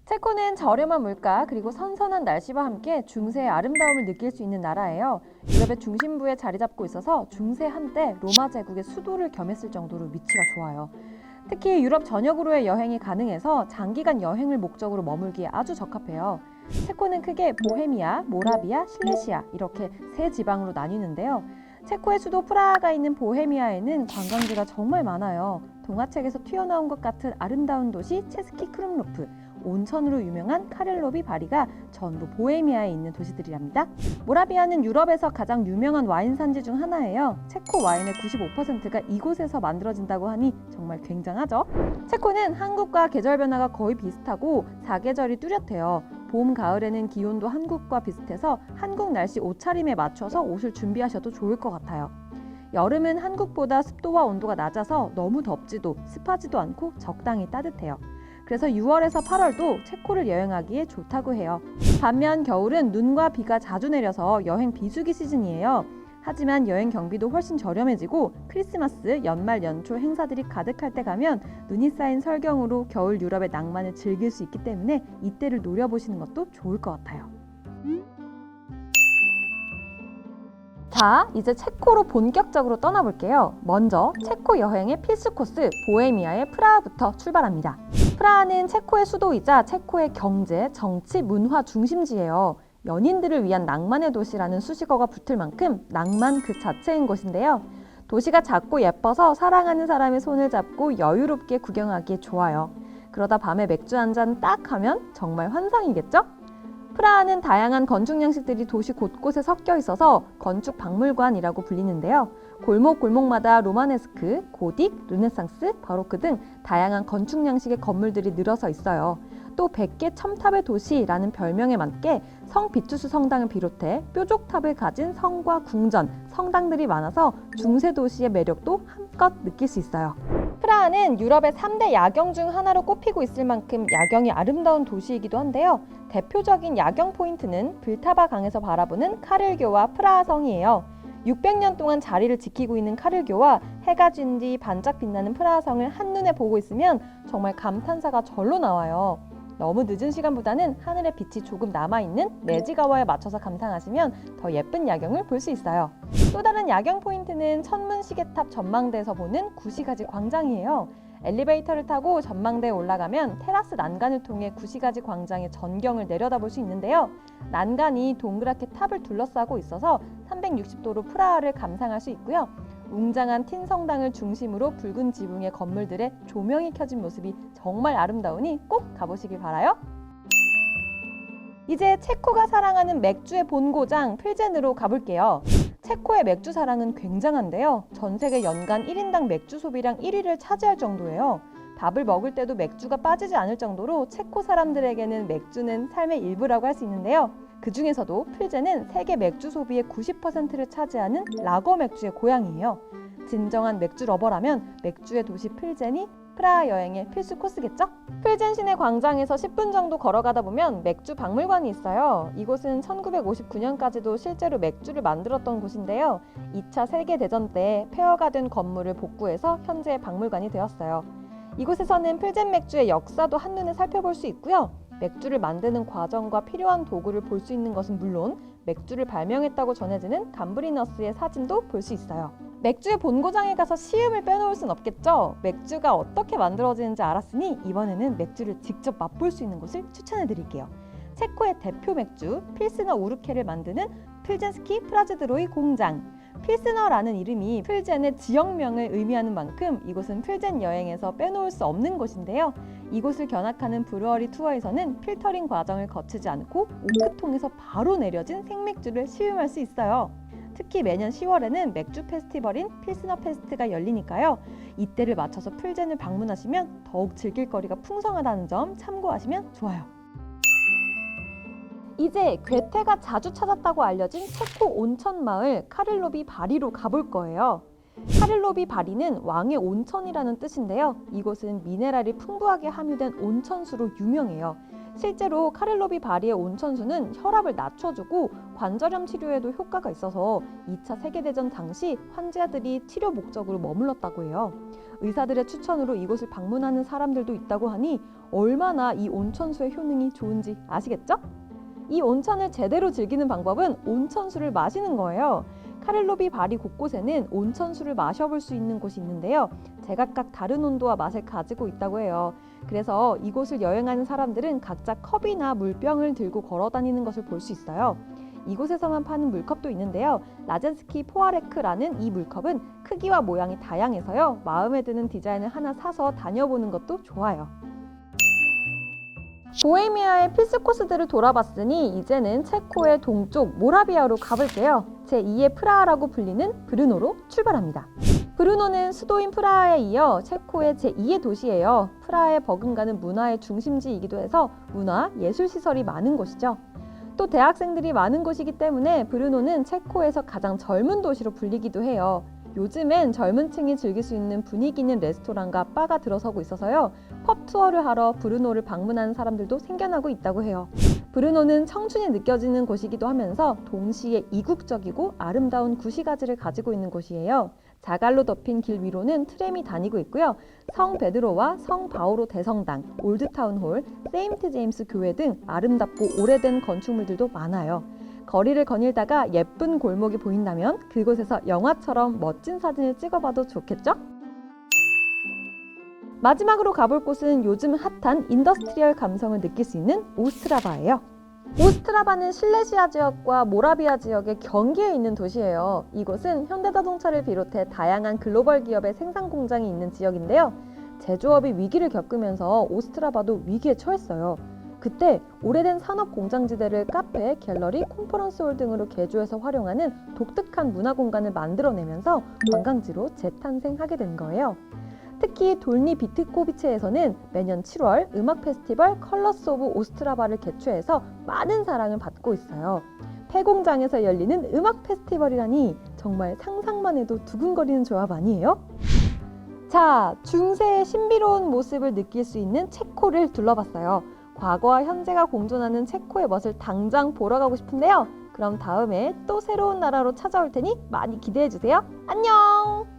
체코는 저렴한 물가 그리고 선선한 날씨와 함께 중세의 아름다움을 느낄 수 있는 나라예요. 유럽의 중심부에 자리 잡고 있어서 중세 한때 로마 제국의 수도를 겸했을 정도로 위치가 좋아요. 특히 유럽 전역으로의 여행이 가능해서 장기간 여행을 목적으로 머물기에 아주 적합해요. 체코는 크게 보헤미아, 모라비아, 실레시아 이렇게 세 지방으로 나뉘는데요. 체코의 수도 프라하가 있는 보헤미아에는 관광지가 정말 많아요. 동화책에서 튀어나온 것 같은 아름다운 도시 체스키 크룸로프, 온천으로 유명한 카를로비 바리가 전부 보헤미아에 있는 도시들이랍니다. 모라비아는 유럽에서 가장 유명한 와인 산지 중 하나예요. 체코 와인의 95%가 이곳에서 만들어진다고 하니 정말 굉장하죠? 체코는 한국과 계절 변화가 거의 비슷하고 사계절이 뚜렷해요. 봄, 가을에는 기온도 한국과 비슷해서 한국 날씨 옷차림에 맞춰서 옷을 준비하셔도 좋을 것 같아요. 여름은 한국보다 습도와 온도가 낮아서 너무 덥지도 습하지도 않고 적당히 따뜻해요. 그래서 6월에서 8월도 체코를 여행하기에 좋다고 해요. 반면 겨울은 눈과 비가 자주 내려서 여행 비수기 시즌이에요. 하지만 여행 경비도 훨씬 저렴해지고 크리스마스, 연말, 연초 행사들이 가득할 때 가면 눈이 쌓인 설경으로 겨울 유럽의 낭만을 즐길 수 있기 때문에 이때를 노려보시는 것도 좋을 것 같아요. 자, 이제 체코로 본격적으로 떠나볼게요. 먼저 체코 여행의 필수 코스 보헤미아의 프라하부터 출발합니다. 프라하는 체코의 수도이자 체코의 경제, 정치, 문화 중심지예요. 연인들을 위한 낭만의 도시라는 수식어가 붙을 만큼 낭만 그 자체인 곳인데요. 도시가 작고 예뻐서 사랑하는 사람의 손을 잡고 여유롭게 구경하기에 좋아요. 그러다 밤에 맥주 한 잔 딱 하면 정말 환상이겠죠? 프라하는 다양한 건축 양식들이 도시 곳곳에 섞여 있어서 건축 박물관이라고 불리는데요. 골목골목마다 로마네스크, 고딕, 르네상스, 바로크 등 다양한 건축 양식의 건물들이 늘어서 있어요. 또 100개 첨탑의 도시라는 별명에 맞게 성 비투스 성당을 비롯해 뾰족탑을 가진 성과 궁전, 성당들이 많아서 중세 도시의 매력도 한껏 느낄 수 있어요. 프라하는 유럽의 3대 야경 중 하나로 꼽히고 있을 만큼 야경이 아름다운 도시이기도 한데요. 대표적인 야경 포인트는 블타바 강에서 바라보는 카를교와 프라하 성이에요. 600년 동안 자리를 지키고 있는 카를교와 해가 진 뒤 반짝 빛나는 프라하 성을 한눈에 보고 있으면 정말 감탄사가 절로 나와요. 너무 늦은 시간보다는 하늘에 빛이 조금 남아있는 매지가와에 맞춰서 감상하시면 더 예쁜 야경을 볼 수 있어요. 또 다른 야경 포인트는 천문시계탑 전망대에서 보는 구시가지 광장이에요. 엘리베이터를 타고 전망대에 올라가면 테라스 난간을 통해 구시가지 광장의 전경을 내려다볼 수 있는데요. 난간이 동그랗게 탑을 둘러싸고 있어서 360도로 프라하를 감상할 수 있고요. 웅장한 틴 성당을 중심으로 붉은 지붕의 건물들의 조명이 켜진 모습이 정말 아름다우니 꼭 가보시길 바라요. 이제 체코가 사랑하는 맥주의 본고장 필젠으로 가볼게요. 체코의 맥주 사랑은 굉장한데요. 전 세계 연간 1인당 맥주 소비량 1위를 차지할 정도예요. 밥을 먹을 때도 맥주가 빠지지 않을 정도로 체코 사람들에게는 맥주는 삶의 일부라고 할 수 있는데요. 그 중에서도 필젠은 세계 맥주 소비의 90%를 차지하는 라거 맥주의 고향이에요. 진정한 맥주 러버라면 맥주의 도시 필젠이 프라하 여행의 필수 코스겠죠? 필젠 시내 광장에서 10분 정도 걸어가다 보면 맥주 박물관이 있어요. 이곳은 1959년까지도 실제로 맥주를 만들었던 곳인데요. 2차 세계대전 때 폐허가 된 건물을 복구해서 현재 박물관이 되었어요. 이곳에서는 필젠 맥주의 역사도 한눈에 살펴볼 수 있고요. 맥주를 만드는 과정과 필요한 도구를 볼 수 있는 것은 물론 맥주를 발명했다고 전해지는 감브리너스의 사진도 볼 수 있어요. 맥주의 본고장에 가서 시음을 빼놓을 순 없겠죠? 맥주가 어떻게 만들어지는지 알았으니 이번에는 맥주를 직접 맛볼 수 있는 곳을 추천해 드릴게요. 체코의 대표 맥주 필스너 우르케를 만드는 필젠스키 프라즈드로이 공장. 필스너라는 이름이 필젠의 지역명을 의미하는 만큼 이곳은 필젠 여행에서 빼놓을 수 없는 곳인데요. 이곳을 견학하는 브루어리 투어에서는 필터링 과정을 거치지 않고 오크통에서 바로 내려진 생맥주를 시음할 수 있어요. 특히 매년 10월에는 맥주 페스티벌인 필스너 페스트가 열리니까요. 이때를 맞춰서 필젠을 방문하시면 더욱 즐길 거리가 풍성하다는 점 참고하시면 좋아요. 이제 괴테가 자주 찾았다고 알려진 체코 온천 마을 카를로비 바리로 가볼 거예요. 카를로비 바리는 왕의 온천이라는 뜻인데요. 이곳은 미네랄이 풍부하게 함유된 온천수로 유명해요. 실제로 카를로비 바리의 온천수는 혈압을 낮춰주고 관절염 치료에도 효과가 있어서 2차 세계대전 당시 환자들이 치료 목적으로 머물렀다고 해요. 의사들의 추천으로 이곳을 방문하는 사람들도 있다고 하니 얼마나 이 온천수의 효능이 좋은지 아시겠죠? 이 온천을 제대로 즐기는 방법은 온천수를 마시는 거예요. 카를로비 바리 곳곳에는 온천수를 마셔볼 수 있는 곳이 있는데요. 제각각 다른 온도와 맛을 가지고 있다고 해요. 그래서 이곳을 여행하는 사람들은 각자 컵이나 물병을 들고 걸어 다니는 것을 볼 수 있어요. 이곳에서만 파는 물컵도 있는데요. 라젠스키 포아레크라는 이 물컵은 크기와 모양이 다양해서요. 마음에 드는 디자인을 하나 사서 다녀보는 것도 좋아요. 보헤미아의 필수 코스들을 돌아봤으니 이제는 체코의 동쪽 모라비아로 가볼게요. 제2의 프라하라고 불리는 브르노로 출발합니다. 브르노는 수도인 프라하에 이어 체코의 제2의 도시예요. 프라하에 버금가는 문화의 중심지이기도 해서 문화, 예술 시설이 많은 곳이죠. 또 대학생들이 많은 곳이기 때문에 브르노는 체코에서 가장 젊은 도시로 불리기도 해요. 요즘엔 젊은 층이 즐길 수 있는 분위기 있는 레스토랑과 바가 들어서고 있어서요. 펍 투어를 하러 브르노를 방문하는 사람들도 생겨나고 있다고 해요. 브르노는 청춘이 느껴지는 곳이기도 하면서 동시에 이국적이고 아름다운 구시가지를 가지고 있는 곳이에요. 자갈로 덮인 길 위로는 트램이 다니고 있고요. 성 베드로와 성 바오로 대성당, 올드타운홀, 세인트 제임스 교회 등 아름답고 오래된 건축물들도 많아요. 거리를 거닐다가 예쁜 골목이 보인다면 그곳에서 영화처럼 멋진 사진을 찍어봐도 좋겠죠? 마지막으로 가볼 곳은 요즘 핫한 인더스트리얼 감성을 느낄 수 있는 오스트라바예요. 오스트라바는 실레시아 지역과 모라비아 지역의 경계에 있는 도시예요. 이곳은 현대자동차를 비롯해 다양한 글로벌 기업의 생산 공장이 있는 지역인데요. 제조업이 위기를 겪으면서 오스트라바도 위기에 처했어요. 그때 오래된 산업 공장지대를 카페, 갤러리, 컨퍼런스홀 등으로 개조해서 활용하는 독특한 문화 공간을 만들어내면서 관광지로 재탄생하게 된 거예요. 특히 돌니 비트코비체에서는 매년 7월 음악 페스티벌 컬러스 오브 오스트라바를 개최해서 많은 사랑을 받고 있어요. 폐공장에서 열리는 음악 페스티벌이라니 정말 상상만 해도 두근거리는 조합 아니에요? 자, 중세의 신비로운 모습을 느낄 수 있는 체코를 둘러봤어요. 과거와 현재가 공존하는 체코의 멋을 당장 보러 가고 싶은데요. 그럼 다음에 또 새로운 나라로 찾아올 테니 많이 기대해주세요. 안녕!